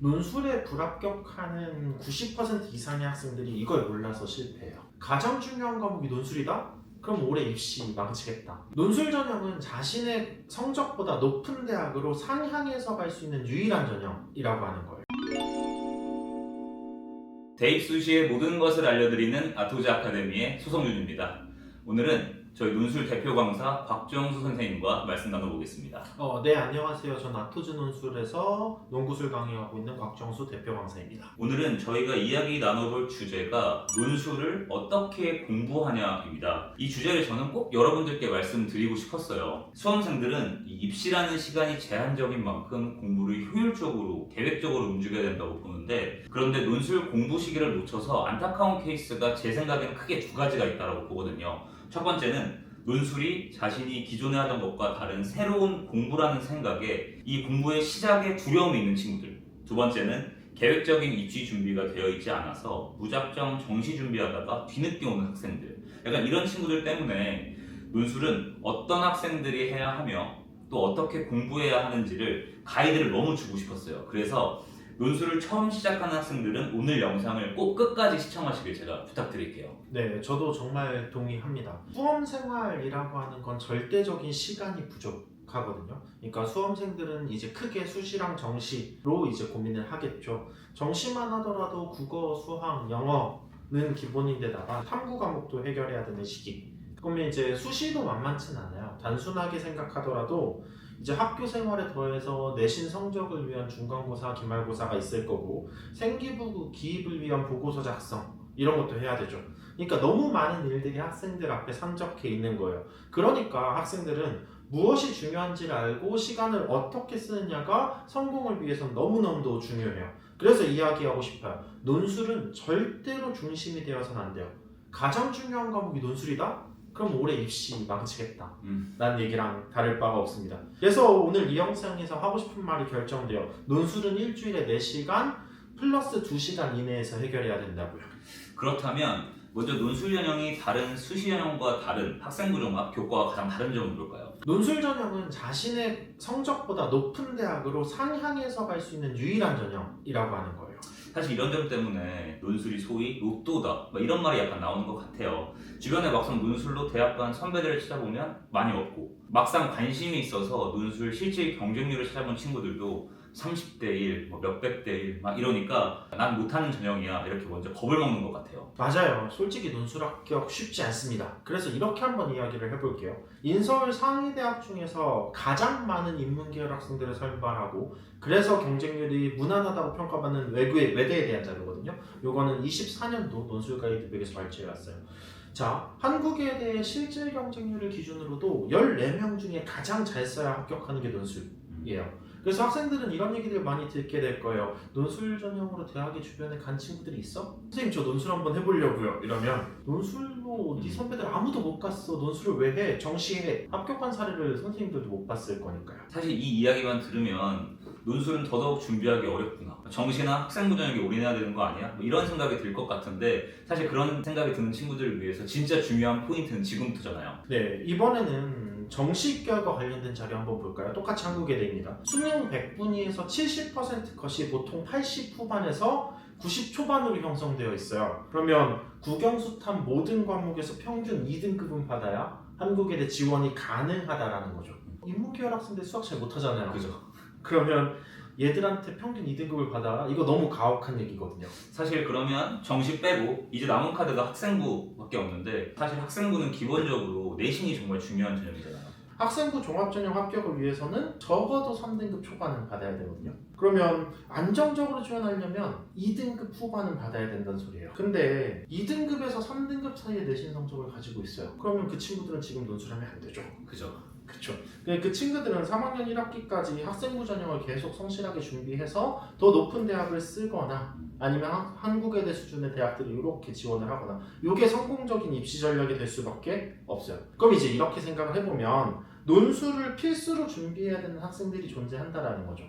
논술에 불합격하는 90% 이상의 학생들이 이걸 몰라서 실패해요. 가장 중요한 과목이 논술이다? 그럼 올해 입시 망치겠다. 논술 전형은 자신의 성적보다 높은 대학으로 상향해서 갈 수 있는 유일한 전형이라고 하는 거예요. 대입 수시의 모든 것을 알려드리는 아토즈 아카데미의 소성윤입니다. 오늘은 저희 논술 대표 강사 곽정수 선생님과 말씀 나눠보겠습니다. 네, 안녕하세요. 전 아토즈 논술에서 농구술 강의하고 있는 곽정수 대표 강사입니다. 오늘은 저희가 이야기 나눠볼 주제가 논술을 어떻게 공부하냐입니다. 이 주제를 저는 꼭 여러분들께 말씀드리고 싶었어요. 수험생들은 이 입시라는 시간이 제한적인 만큼 공부를 효율적으로, 계획적으로 움직여야 된다고 보는데, 그런데 논술 공부 시기를 놓쳐서 안타까운 케이스가 제 생각에는 크게 두 가지가 있다고 보거든요. 첫 번째는 논술이 자신이 기존에 하던 것과 다른 새로운 공부라는 생각에 이 공부의 시작에 두려움이 있는 친구들. 두 번째는 계획적인 입시 준비가 되어 있지 않아서 무작정 정시 준비하다가 뒤늦게 오는 학생들. 약간 이런 친구들 때문에 논술은 어떤 학생들이 해야 하며 또 어떻게 공부해야 하는지를 가이드를 너무 주고 싶었어요. 그래서 논술을 처음 시작하는 학생들은 오늘 영상을 꼭 끝까지 시청하시길 제가 부탁드릴게요. 네, 저도 정말 동의합니다. 수험 생활이라고 하는 건 절대적인 시간이 부족하거든요. 그러니까 수험생들은 이제 크게 수시랑 정시로 이제 고민을 하겠죠. 정시만 하더라도 국어, 수학, 영어는 기본인데다가 탐구 과목도 해결해야 되는 시기. 그러면 이제 수시도 만만치는 않아요. 단순하게 생각하더라도 이제 학교 생활에 더해서 내신 성적을 위한 중간고사, 기말고사가 있을 거고 생기부 기입을 위한 보고서 작성 이런 것도 해야 되죠. 그러니까 너무 많은 일들이 학생들 앞에 산적해 있는 거예요. 그러니까 학생들은 무엇이 중요한지를 알고 시간을 어떻게 쓰느냐가 성공을 위해서는 너무너무도 중요해요. 그래서 이야기하고 싶어요. 논술은 절대로 중심이 되어서는 안 돼요. 가장 중요한 과목이 논술이다? 그럼 올해 입시 망치겠다 라는 얘기랑 다를 바가 없습니다. 그래서 오늘 이 영상에서 하고 싶은 말이 결정돼요. 논술은 일주일에 4시간 플러스 2시간 이내에서 해결해야 된다고요. 그렇다면 먼저 논술 전형이 다른 수시 전형과 다른 학생부 종합 교과와 가장 다른 점은 뭘까요? 논술 전형은 자신의 성적보다 높은 대학으로 상향해서 갈 수 있는 유일한 전형이라고 하는 거예요. 사실 이런 점 때문에 논술이 소위 로또다 이런 말이 약간 나오는 것 같아요. 주변에 막상 논술로 대학 간 선배들을 찾아보면 많이 없고, 막상 관심이 있어서 논술 실질 경쟁률을 찾아본 친구들도 30대 1, 몇백 대 1 막 이러니까 난 못하는 전형이야 이렇게 먼저 겁을 먹는 것 같아요. 맞아요. 솔직히 논술 합격 쉽지 않습니다. 그래서 이렇게 한번 이야기를 해볼게요. 인서울 상위대학 중에서 가장 많은 인문계열 학생들을 선발하고 그래서 경쟁률이 무난하다고 평가받는 외대에 대한 자료거든요. 요거는 24년도 논술 가이드백에서 발췌해왔어요. 자, 한국에 대해 실질 경쟁률을 기준으로도 14명 중에 가장 잘 써야 합격하는 게 논술이에요. 그래서 학생들은 이런 얘기들 많이 듣게 될 거예요. 논술 전형으로 대학의 주변에 간 친구들이 있어? 선생님 저 논술 한번 해보려고요. 이러면 논술로 네 선배들 아무도 못 갔어. 논술을 왜 해? 정시에 합격한 사례를 선생님들도 못 봤을 거니까요. 사실 이 이야기만 들으면 논술은 더더욱 준비하기 어렵구나, 정시나 학생부 전형에 올인해야 되는 거 아니야? 이런 생각이 들 것 같은데, 사실 그런 생각이 드는 친구들을 위해서 진짜 중요한 포인트는 지금부터잖아요. 네, 이번에는 정시 입결과 관련된 자료 한번 볼까요? 똑같이 한국예대입니다. 수능 100분위에서 70% 컷이 보통 80 후반에서 90 초반으로 형성되어 있어요. 그러면 국영수탐 모든 과목에서 평균 2등급은 받아야 한국예대 지원이 가능하다라는 거죠. 인문계열 학생들 수학 잘 못하잖아요. 그죠? 그러면 얘들한테 평균 2등급을 받아라? 이거 너무 가혹한 얘기거든요. 사실 그러면 정시 빼고 이제 남은 카드가 학생부밖에 없는데, 사실 학생부는 기본적으로 내신이 정말 중요한 전형이잖아요. 학생부 종합전형 합격을 위해서는 적어도 3등급 초반은 받아야 되거든요. 그러면 안정적으로 지원하려면 2등급 후반은 받아야 된다는 소리예요. 근데 2등급에서 3등급 사이의 내신 성적을 가지고 있어요. 그러면 그 친구들은 지금 논술하면 안 되죠. 그죠? 그쵸. 그 친구들은 3학년 1학기까지 학생부 전형을 계속 성실하게 준비해서 더 높은 대학을 쓰거나 아니면 한국예대 수준의 대학들을 이렇게 지원을 하거나, 이게 성공적인 입시 전략이 될 수밖에 없어요. 그럼 이제 이렇게 생각을 해보면 논술을 필수로 준비해야 되는 학생들이 존재한다라는 거죠.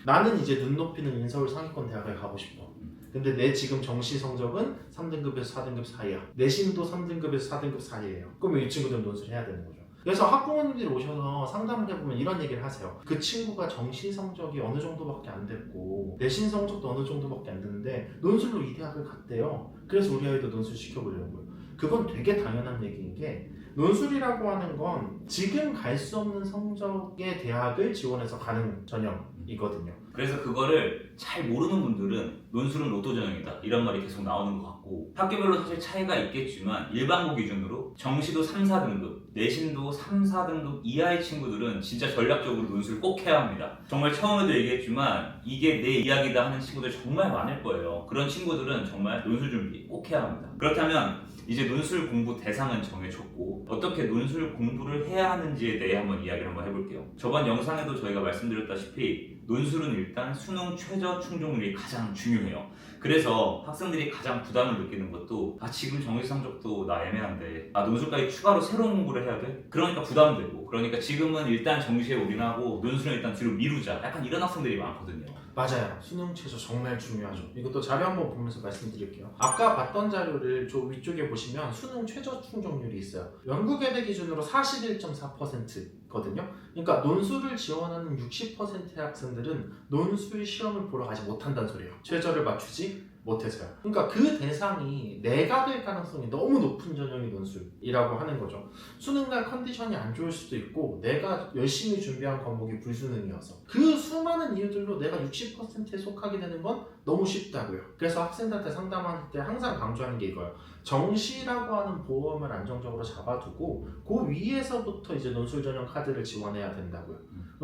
나는 이제 눈높이는 인서울 상위권 대학을 가고 싶어. 근데 내 지금 정시 성적은 3등급에서 4등급 사이야. 내신도 3등급에서 4등급 사이예요. 그러면 이 친구들은 논술을 해야 되는 거죠. 그래서 학부모님들이 오셔서 상담을 해보면 이런 얘기를 하세요. 그 친구가 정시 성적이 어느 정도밖에 안 됐고 내신 성적도 어느 정도밖에 안 됐는데 논술로 이 대학을 갔대요. 그래서 우리 아이도 논술 시켜보려고요. 그건 되게 당연한 얘기인 게 논술이라고 하는 건 지금 갈 수 없는 성적의 대학을 지원해서 가는 전형이거든요. 그래서 그거를 잘 모르는 분들은 논술은 로또 전형이다 이런 말이 계속 나오는 것 같고, 학교별로 사실 차이가 있겠지만 일반고 기준으로 정시도 3, 4등급, 내신도 3, 4등급 이하의 친구들은 진짜 전략적으로 논술을 꼭 해야 합니다. 정말 처음에도 얘기했지만 이게 내 이야기다 하는 친구들 정말 많을 거예요. 그런 친구들은 정말 논술 준비 꼭 해야 합니다. 그렇다면 이제 논술 공부 대상은 정해졌고 어떻게 논술 공부를 해야 하는지에 대해 한번 이야기를 한번 해볼게요. 저번 영상에도 저희가 말씀드렸다시피 논술은 일단 수능 최저 충족률이 가장 중요해요. 그래서 학생들이 가장 부담을 느끼는 것도 지금 정시 성적도 나 애매한데 논술까지 추가로 새로운 공부를 해야 돼? 그러니까 부담되고, 그러니까 지금은 일단 정시에 올인하고 논술은 일단 뒤로 미루자, 약간 이런 학생들이 많거든요. 맞아요. 수능 최저 정말 중요하죠. 이것도 자료 한번 보면서 말씀드릴게요. 아까 봤던 자료를 저 위쪽에 보시면 수능 최저 충족률이 있어요. 영국외대 기준으로 41.4%거든요. 그러니까 논술을 지원하는 60%의 학생들은 논술 시험을 보러 가지 못한다는 소리예요. 최저를 맞추지 못해서요. 그러니까 그 대상이 내가 될 가능성이 너무 높은 전형이 논술이라고 하는 거죠. 수능날 컨디션이 안 좋을 수도 있고 내가 열심히 준비한 과목이 불수능이어서 그 수많은 이유들로 내가 60%에 속하게 되는 건 너무 쉽다고요. 그래서 학생들한테 상담할 때 항상 강조하는 게 이거예요. 정시라고 하는 보험을 안정적으로 잡아두고 그 위에서부터 이제 논술 전형 카드를 지원해야 된다고요.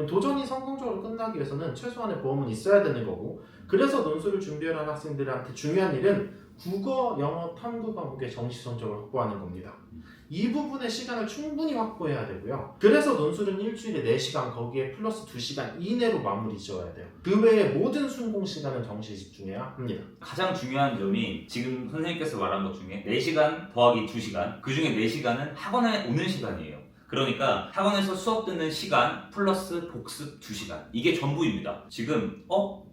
도전이 성공적으로 끝나기 위해서는 최소한의 보험은 있어야 되는 거고, 그래서 논술을 준비하는 학생들한테 중요한 일은 국어, 영어, 탐구 과목의 정시 성적을 확보하는 겁니다. 이 부분의 시간을 충분히 확보해야 되고요. 그래서 논술은 일주일에 4시간, 거기에 플러스 2시간 이내로 마무리 지어야 돼요. 그 외에 모든 순공 시간은 정시에 집중해야 합니다. 가장 중요한 점이 지금 선생님께서 말한 것 중에 4시간 더하기 2시간, 그 중에 4시간은 학원에 오는 시간이에요. 그러니까 학원에서 수업 듣는 시간 플러스 복습 2시간, 이게 전부입니다. 지금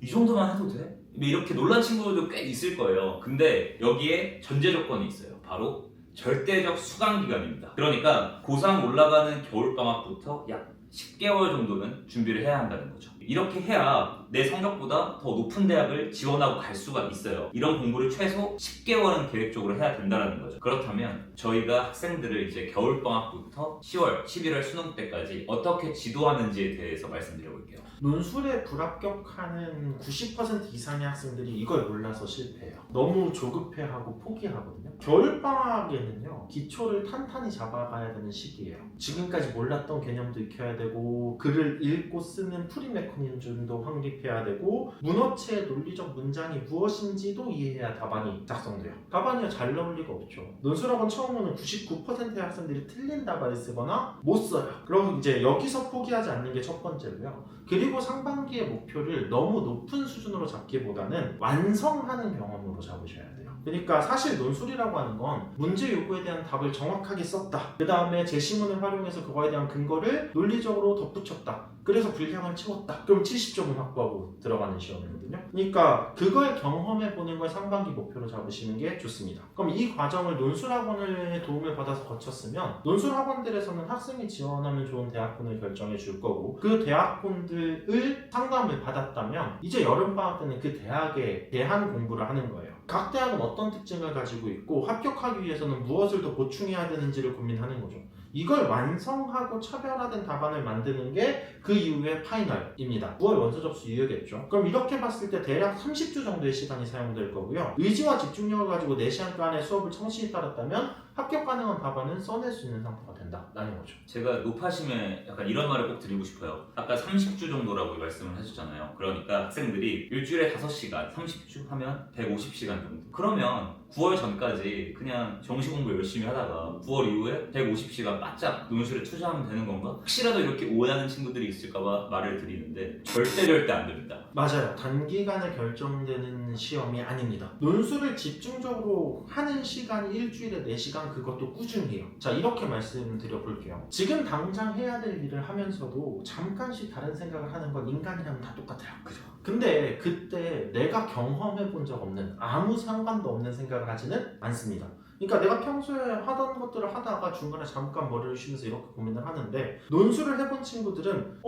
이 정도만 해도 돼? 이렇게 놀란 친구들도 꽤 있을 거예요. 근데 여기에 전제 조건이 있어요. 바로 절대적 수강 기간입니다. 그러니까 고3 올라가는 겨울방학부터 약 10개월 정도는 준비를 해야 한다는 거죠. 이렇게 해야 내 성적보다 더 높은 대학을 지원하고 갈 수가 있어요. 이런 공부를 최소 10개월은 계획적으로 해야 된다는 거죠. 그렇다면 저희가 학생들을 이제 겨울방학부터 10월, 11월 수능 때까지 어떻게 지도하는지에 대해서 말씀드려볼게요. 논술에 불합격하는 90% 이상의 학생들이 이걸 몰라서 실패해요. 너무 조급해하고 포기하거든요. 겨울방학에는요, 기초를 탄탄히 잡아가야 되는 시기예요. 지금까지 몰랐던 개념도 익혀야 되고, 글을 읽고 쓰는 프리 메커니즘도 확립해야 되고, 문어체의 논리적 문장이 무엇인지도 이해해야 답안이 작성돼요. 답안이 잘 나올 리가 없죠. 논술학원 처음 오는 99%의 학생들이 틀린 답안을 쓰거나 못 써요. 그럼 이제 여기서 포기하지 않는 게 첫 번째고요. 그리고 상반기의 목표를 너무 높은 수준으로 잡기보다는 완성하는 경험으로 잡으셔야 돼요. 그러니까 사실 논술이라고 하는 건 문제 요구에 대한 답을 정확하게 썼다. 그 다음에 제시문을 활용해서 그거에 대한 근거를 논리적으로 덧붙였다. 그래서 분량을 채웠다. 그럼 70점을 확보하고 들어가는 시험이거든요. 그러니까 그걸 경험해보는 걸 상반기 목표로 잡으시는 게 좋습니다. 그럼 이 과정을 논술학원의 도움을 받아서 거쳤으면 논술학원들에서는 학생이 지원하면 좋은 대학군을 결정해 줄 거고, 그 대학군들을 상담을 받았다면 이제 여름방학 때는 그 대학에 대한 공부를 하는 거예요. 각 대학은 어떤 특징을 가지고 있고 합격하기 위해서는 무엇을 더 보충해야 되는지를 고민하는 거죠. 이걸 완성하고 차별화된 답안을 만드는 게 그 이후의 파이널입니다. 9월 원서 접수 이후겠죠. 그럼 이렇게 봤을 때 대략 30주 정도의 시간이 사용될 거고요. 의지와 집중력을 가지고 4시간간의 수업을 청실히 따랐다면 합격 가능한 답안은 써낼 수 있는 상태가 된다라는 거죠. 제가 높아심에 약간 이런 말을 꼭 드리고 싶어요. 아까 30주 정도라고 말씀을 하셨잖아요. 그러니까 학생들이 일주일에 5시간, 30주 하면 150시간 정도. 그러면 9월 전까지 그냥 정시 공부 열심히 하다가 9월 이후에 150시간 바짝 논술에 투자하면 되는 건가? 혹시라도 이렇게 오해하는 친구들이 있을까봐 말을 드리는데 절대 안 됩니다. 맞아요. 단기간에 결정되는 시험이 아닙니다. 논술을 집중적으로 하는 시간이 일주일에 4시간, 그것도 꾸준히요. 자, 이렇게 말씀드려 볼게요. 지금 당장 해야 될 일을 하면서도 잠깐씩 다른 생각을 하는 건 인간이라면 다 똑같아요. 그죠? 근데 그때 내가 경험해 본 적 없는, 아무 상관도 없는 생각을 하지는 않습니다. 그러니까 내가 평소에 하던 것들을 하다가 중간에 잠깐 머리를 쉬면서 이렇게 고민을 하는데 논술을 해본 친구들은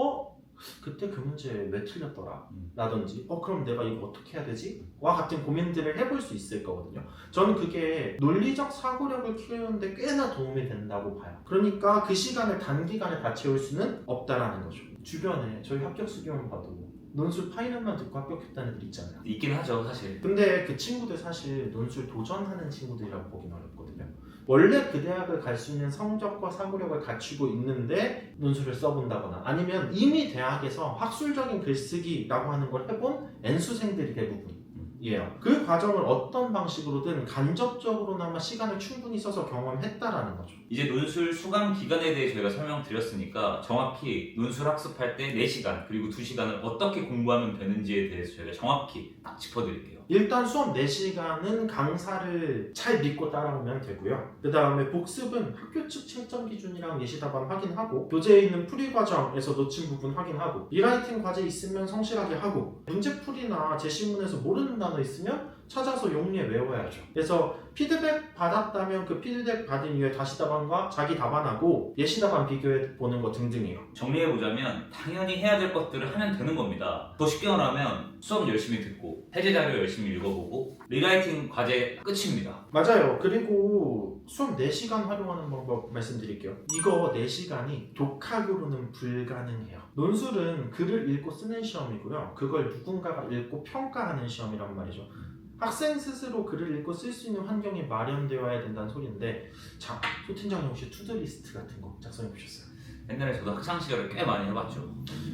그때 그 문제 왜 틀렸더라? 라든지 그럼 내가 이거 어떻게 해야 되지? 와 같은 고민들을 해볼 수 있을 거거든요. 저는 그게 논리적 사고력을 키우는데 꽤나 도움이 된다고 봐요. 그러니까 그 시간을 단기간에 다 채울 수는 없다라는 거죠. 주변에 저희 합격 수기만 봐도 논술 파이널만 듣고 합격했다는 애들 있잖아요. 있긴 하죠, 사실. 근데 그 친구들 사실 논술 도전하는 친구들이라고 보긴 어렵거든요. 원래 그 대학을 갈 수 있는 성적과 사고력을 갖추고 있는데 논술을 써본다거나 아니면 이미 대학에서 학술적인 글쓰기라고 하는 걸 해본 N수생들이 대부분이에요. 그 과정을 어떤 방식으로든 간접적으로나마 시간을 충분히 써서 경험했다라는 거죠. 이제 논술 수강 기간에 대해 저희가 설명드렸으니까 정확히 논술 학습할 때 4시간 그리고 2시간을 어떻게 공부하면 되는지에 대해서 저희가 정확히 딱 짚어드릴게요. 일단 수업 4시간은 강사를 잘 믿고 따라오면 되고요. 그 다음에 복습은 학교 측 채점 기준이랑 예시답안 확인하고 교재에 있는 풀이 과정에서 놓친 부분 확인하고 리라이팅 과제 있으면 성실하게 하고 문제풀이나 제시문에서 모르는 단어 있으면 찾아서 용리에 외워야죠. 그래서 피드백 받았다면 그 피드백 받은 이후에 다시 답안과 자기 답안하고 예시 답안 비교해 보는 거 등등이에요. 정리해보자면 당연히 해야 될 것들을 하면 되는 겁니다. 더 쉽게 말하면 수업 열심히 듣고 해제 자료 열심히 읽어보고 리라이팅 과제 끝입니다. 맞아요. 그리고 수업 4시간 활용하는 방법 말씀드릴게요. 이거 4시간이 독학으로는 불가능해요. 논술은 글을 읽고 쓰는 시험이고요. 그걸 누군가가 읽고 평가하는 시험이란 말이죠. 학생 스스로 글을 읽고 쓸 수 있는 환경이 마련되어야 된다는 소리인데 자, 소 팀장님 혹시 투두리스트 같은 거 작성해 보셨어요? 옛날에 저도 학창 시절에 꽤 많이 해봤죠.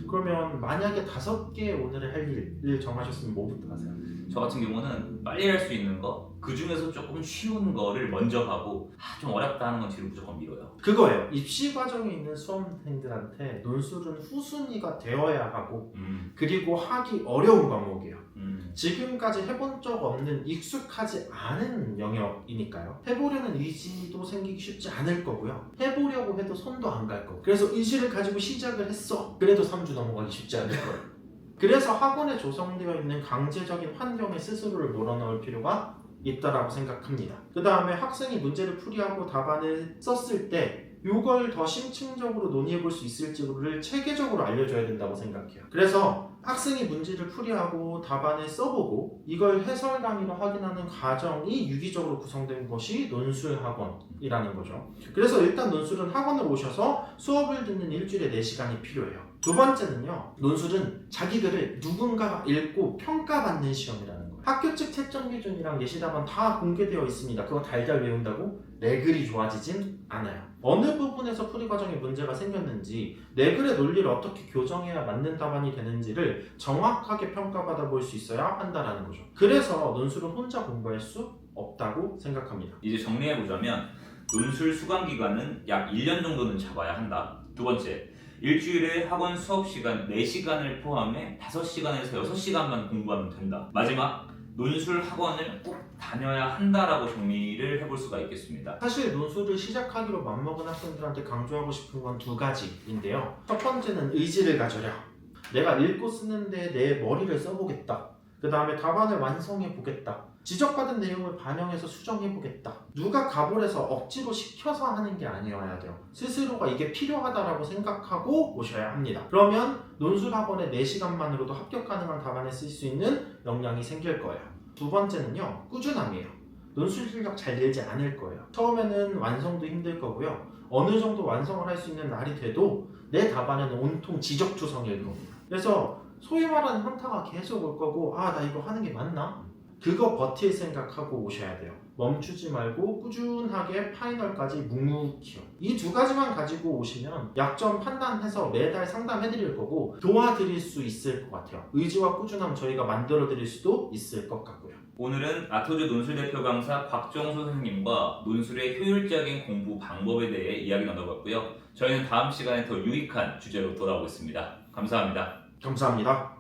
그러면 만약에 5개 오늘의 할 일을 정하셨으면 뭐부터 하세요? 저 같은 경우는 빨리 할 수 있는 거, 그 중에서 조금 쉬운 거를 먼저 하고 좀 어렵다 하는 건 뒤로 무조건 미뤄요. 그거예요. 입시 과정에 있는 수험생들한테 논술은 후순위가 되어야 하고 그리고 하기 어려운 과목이에요. 지금까지 해본 적 없는 익숙하지 않은 영역이니까요. 해보려는 의지도 생기기 쉽지 않을 거고요. 해보려고 해도 손도 안 갈 거고 그래서 의지를 가지고 시작을 했어. 그래도 3주 넘어가기 쉽지 않을 거예요. 그래서 학원에 조성되어 있는 강제적인 환경에 스스로를 몰아넣을 필요가 있다라고 생각합니다. 그 다음에 학생이 문제를 풀이하고 답안을 썼을 때 이걸 더 심층적으로 논의해 볼 수 있을지를 체계적으로 알려줘야 된다고 생각해요. 그래서 학생이 문제를 풀이하고 답안을 써보고 이걸 해설 강의로 확인하는 과정이 유기적으로 구성된 것이 논술학원이라는 거죠. 그래서 일단 논술은 학원을 오셔서 수업을 듣는 일주일에 4시간이 필요해요. 두 번째는요, 논술은 자기 글을 누군가가 읽고 평가받는 시험이라는 거예요. 학교 측 채점 기준이랑 예시답안 다 공개되어 있습니다. 그거 달달 외운다고 내 글이 좋아지진 않아요. 어느 부분에서 풀이 과정에 문제가 생겼는지 내 글의 논리를 어떻게 교정해야 맞는 답안이 되는지를 정확하게 평가받아 볼 수 있어야 한다는 거죠. 그래서 논술은 혼자 공부할 수 없다고 생각합니다. 이제 정리해보자면 논술 수강 기간은 약 1년 정도는 잡아야 한다. 두 번째, 일주일에 학원 수업 시간 4시간을 포함해 5시간에서 6시간만 공부하면 된다. 마지막, 논술 학원을 꼭 다녀야 한다라고 정리를 해볼 수가 있겠습니다. 사실 논술을 시작하기로 맘먹은 학생들한테 강조하고 싶은 건 2가지인데요. 첫 번째는 의지를 가져라. 내가 읽고 쓰는데 내 머리를 써보겠다. 그 다음에 답안을 완성해보겠다. 지적받은 내용을 반영해서 수정해보겠다. 누가 가볼해서 억지로 시켜서 하는 게 아니어야 돼요. 스스로가 이게 필요하다라고 생각하고 오셔야 합니다. 그러면 논술학원의 4시간만으로도 합격 가능한 답안을 쓸 수 있는 역량이 생길 거예요. 두 번째는요, 꾸준함이에요. 논술 실력 잘 늘지 않을 거예요. 처음에는 완성도 힘들 거고요. 어느 정도 완성을 할 수 있는 날이 돼도 내 답안은 온통 지적투성일 겁니다. 그래서 소위 말하는 현타가 계속 올 거고 나 이거 하는 게 맞나? 그거 버틸 생각하고 오셔야 돼요. 멈추지 말고 꾸준하게 파이널까지 묵묵히요. 이 2가지만 가지고 오시면 약점 판단해서 매달 상담해드릴 거고 도와드릴 수 있을 것 같아요. 의지와 꾸준함 저희가 만들어드릴 수도 있을 것 같고요. 오늘은 아토즈 논술 대표 강사 박정수 선생님과 논술의 효율적인 공부 방법에 대해 이야기 나눠봤고요. 저희는 다음 시간에 더 유익한 주제로 돌아오겠습니다. 감사합니다. 감사합니다.